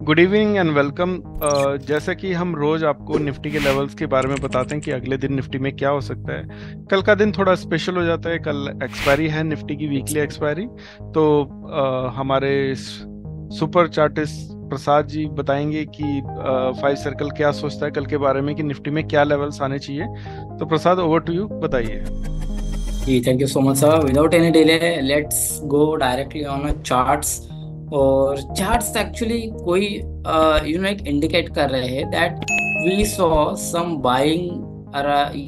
Good evening and welcome. जैसा कि हम रोज आपको निफ्टी के लेवल्स के बारे में बताते हैं कि अगले दिन निफ्टी में क्या हो सकता है। कल का दिन थोड़ा स्पेशल हो जाता है, कल एक्सपायरी है निफ्टी की, वीकली एक्सपायरी। तो हमारे सुपर चार्टिस्ट प्रसाद जी बताएंगे कि फाइव सर्कल क्या सोचता है कल के बारे में कि निफ्टी में क्या लेवल्स आने चाहिए। तो प्रसाद, ओवर टू यू, बताइए। जी thank you so much sir. Without any delay let's go directly on charts. और चार्ट्स एक्चुअली कोई एक इंडिकेट कर रहे हैं that we saw some buying.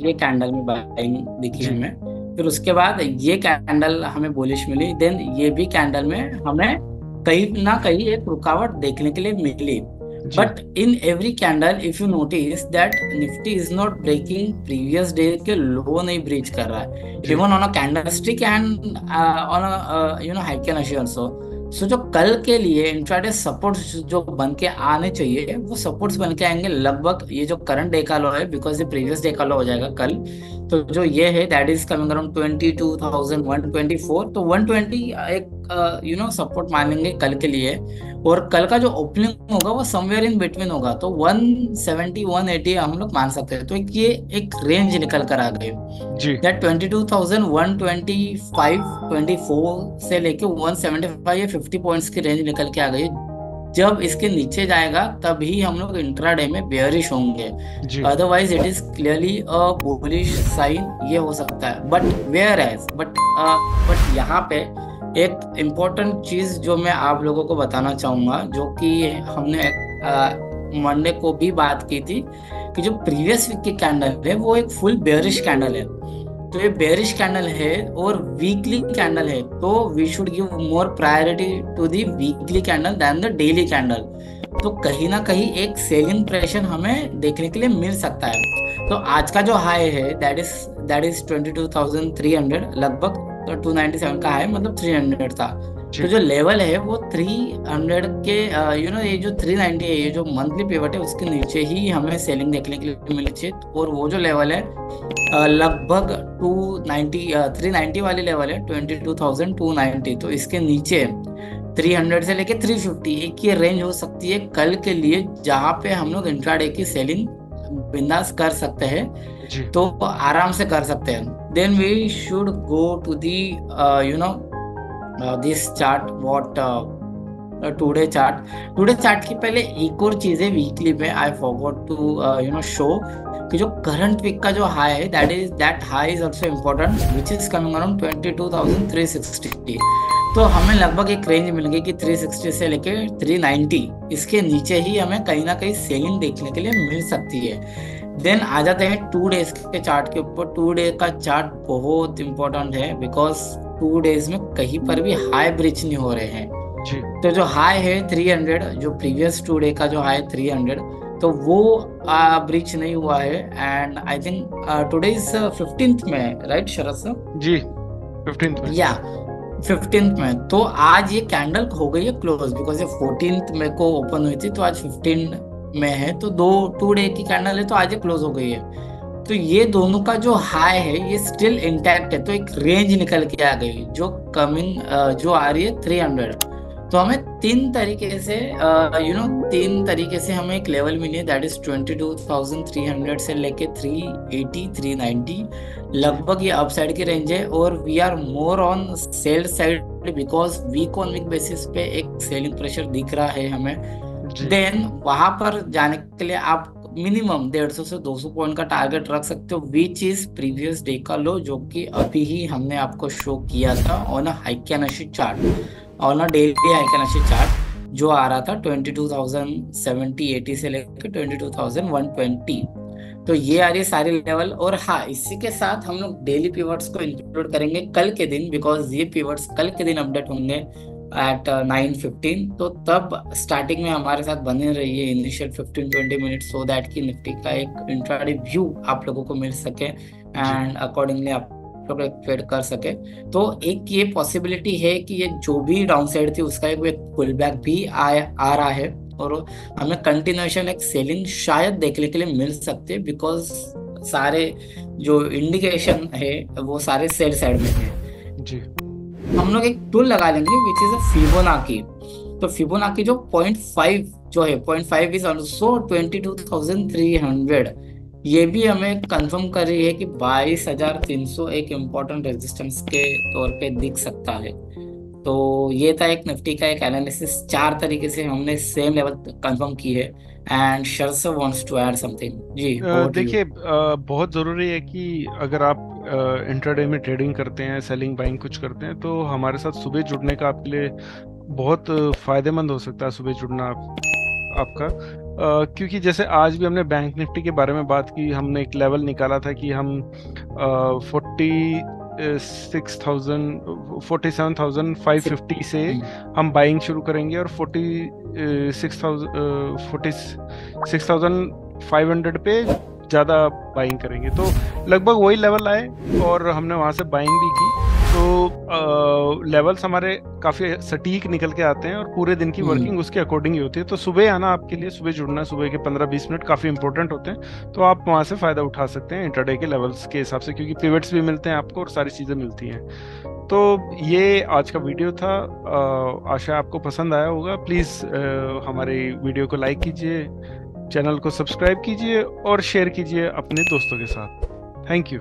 ये कैंडल में बाइंग दिखी जी हमें। फिर उसके बाद ये कैंडल हमें बुलिश मिली, देन ये भी कैंडल में हमें कहीं ना कहीं एक रुकावट देखने के लिए मिली। जी But in every candle, if you notice that Nifty is not breaking previous day के लो नहीं ब्रीच कर रहा है, जी even on a candlestick and on a Heiken also. सो जो कल के लिए इंट्राडे सपोर्ट्स जो बन के आने चाहिए वो सपोर्ट्स बन के आएंगे लगभग ये जो करंट डे का लो है, बिकॉज ये प्रीवियस डे का लो हो जाएगा कल। तो जो ये है दैट इज कमिंग अराउंड 22,124, तो 120 एक सपोर्ट मानेंगे कल के लिए। और कल का जो ओपनिंग होगा वो समवेयर इन बिटवीन होगा, तो 170 180 हम लोग मान सकते हैं। तो ये एक रेंज निकल कर आ गई जी दैट 22,125 24 से लेके 175 या 50 पॉइंट्स की रेंज निकल के आ गई। जब इसके नीचे जाएगा तभी हम लोग इंट्राडे में बेयरिश होंगे, जी otherwise it is clearly a bullish sign ये हो सकता है। बट वेयर एज बट यहाँ पे एक इम्पोर्टेंट चीज जो मैं आप लोगों को बताना चाहूंगा, जो कि हमने मंडे को भी बात की थी, कि जो प्रीवियस वीक की कैंडल है वो एक फुल बेयरिश कैंडल है। तो ये बेयरिश कैंडल है और वीकली कैंडल है, तो we should give more priority to the weekly candle than the daily candle. तो कहीं ना कहीं एक सेलिंग प्रेशर हमें देखने के लिए मिल सकता है। तो आज का जो हाई है दैट इज 22,300 लगभग, तो 297 का हाई मतलब 300 था। तो जी जो लेवल है वो 300 के ये जो 390 है, ये जो मंथली पिवट है उसके नीचे ही हमें सेलिंग देखने के लिए मिलनी चाहिए। और वो जो लेवल है लगभग 290 390 वाली लेवल है 22,290। तो इसके नीचे 300 से लेके 350 एक ये रेंज हो सकती है कल के लिए, जहाँ पे हम लोग इंट्राडे की सेलिंग बिंदास कर सकते हैं। जी तो आराम से कर सकते हैं। Then we should go to the this chart what today chart की पहले एक और चीज है वीकली में आई फॉरगॉट टू शो, कि जो करंट वीक का जो हाई है that high is also important which is coming around 22,360। तो हमें लगभग एक रेंज मिल गई कि 360 से लेके 390, इसके नीचे ही हमें कहीं ना कहीं सेलिंग देखने के लिए मिल सकती है। देन आ जाते हैं 2 डेज के चार्ट के ऊपर। 2 डे का चार्ट बहुत इंपॉर्टेंट है, बिकॉज 2 डेज में कहीं पर भी हाई ब्रिच नहीं हो रहे हैं। जी तो जो हाई है 300, जो प्रीवियस 2 डे का जो हाई 300, तो वो ब्रिच नहीं हुआ है। And I think today is 15th में, राइट शरद सर? जी 15th में। या 15th में। तो आज ये कैंडल हो गई है क्लोज, बिकॉज ये 14th में को ओपन हुई थी, तो आज 15 में है, तो 2 डे की कैंडल है, तो आज ये क्लोज हो गई है। तो ये दोनों का जो हाई है ये स्टिल इंटैक्ट है, तो एक रेंज निकल के आ गई जो कमिंग जो आ रही है 300। तो हमें तीन तरीके से हमें एक लेवल मिली है दैट इज 22,300 से लेके 380 390 जी लगभग ये अपसाइड की रेंज है। और we are more on sell side, because week on week basis पे एक सेलिंग प्रेशर दिख रहा है हमें। जी देन वहां पर जाने के लिए आप मिनिमम 150 से 200 पॉइंट का टारगेट रख सकते हो, विच इज प्रीवियस डे का लो, जो कि अभी ही हमने आपको शो किया था on a Heikin Ashi chart, on a daily Heikin Ashi chart, जो आ रहा था 22,070-80 से लेकर 22,120। तो ये आ रही है सारी लेवल। और हाँ, इसी के साथ हम लोग डेली पिवट्स को इंक्लूड करेंगे कल के दिन, बिकॉज ये पिवट्स कल के दिन अपडेट होंगे एट 9:15। तो तब स्टार्टिंग में हमारे साथ बने रहिए इनिशियल 15-20 मिनट, सो दैट कि निफ्टी का एक इंट्राडे व्यू आप लोगों को मिल सके जी एंड अकॉर्डिंगली आप लोग ट्रेड कर सके। तो एक ये पॉसिबिलिटी है कि ये जो भी डाउन साइड थी उसका एक पुल बैक भी आ रहा है, और हमें कंटिन्यूएशन एक सेलिंग शायद देखने के लिए मिल सकते हैं, बिकॉज सारे जो इंडिकेशन है वो सारे सेल साइड में है। जी हम लोग एक टूल लगा लेंगे विच इज अ फिबोनाकी। तो फिबोनाची जो 0.5 जो है, 0.5 इज ऑल्सो 22,300, ये भी हमें कंफर्म कर रही है कि 22,300 एक इम्पोर्टेंट रेजिस्टेंस के तौर पे दिख सकता है। तो ये था एक निफ्टी का एक एनालिसिस, 4 तरीके से हमने सेम लेवल कंफर्म की है। एंड शर्स वांट्स टू ऐड समथिंग। जी, ओवर टू यू। देखिए, बहुत ज़रूरी है कि अगर आप इंट्राडे में ट्रेडिंग करते हैं, सेलिंग बाइंग कुछ करते हैं, तो हमारे साथ सुबह जुड़ने का आपके लिए बहुत फायदेमंद हो सकता है सुबह जुड़ना आपका। क्योंकि जैसे आज भी हमने बैंक निफ्टी के बारे में बात की, हमने एक लेवल निकाला था कि हम 47,550 से हम बाइंग शुरू करेंगे और 46,500 पे ज़्यादा बाइंग करेंगे। तो लगभग वही लेवल आए और हमने वहाँ से बाइंग भी की। तो लेवल्स हमारे काफ़ी सटीक निकल के आते हैं और पूरे दिन की वर्किंग उसके अकॉर्डिंग ही होती है। तो सुबह आना आपके लिए, सुबह जुड़ना, सुबह के 15-20 मिनट काफ़ी इंपॉर्टेंट होते हैं। तो आप वहाँ से फ़ायदा उठा सकते हैं इंटरडे के लेवल्स के हिसाब से, क्योंकि पिवट्स भी मिलते हैं आपको और सारी चीज़ें मिलती हैं। तो ये आज का वीडियो था। आशा आपको पसंद आया होगा। प्लीज़ हमारे वीडियो को लाइक कीजिए, चैनल को सब्सक्राइब कीजिए और शेयर कीजिए अपने दोस्तों के साथ। Thank you.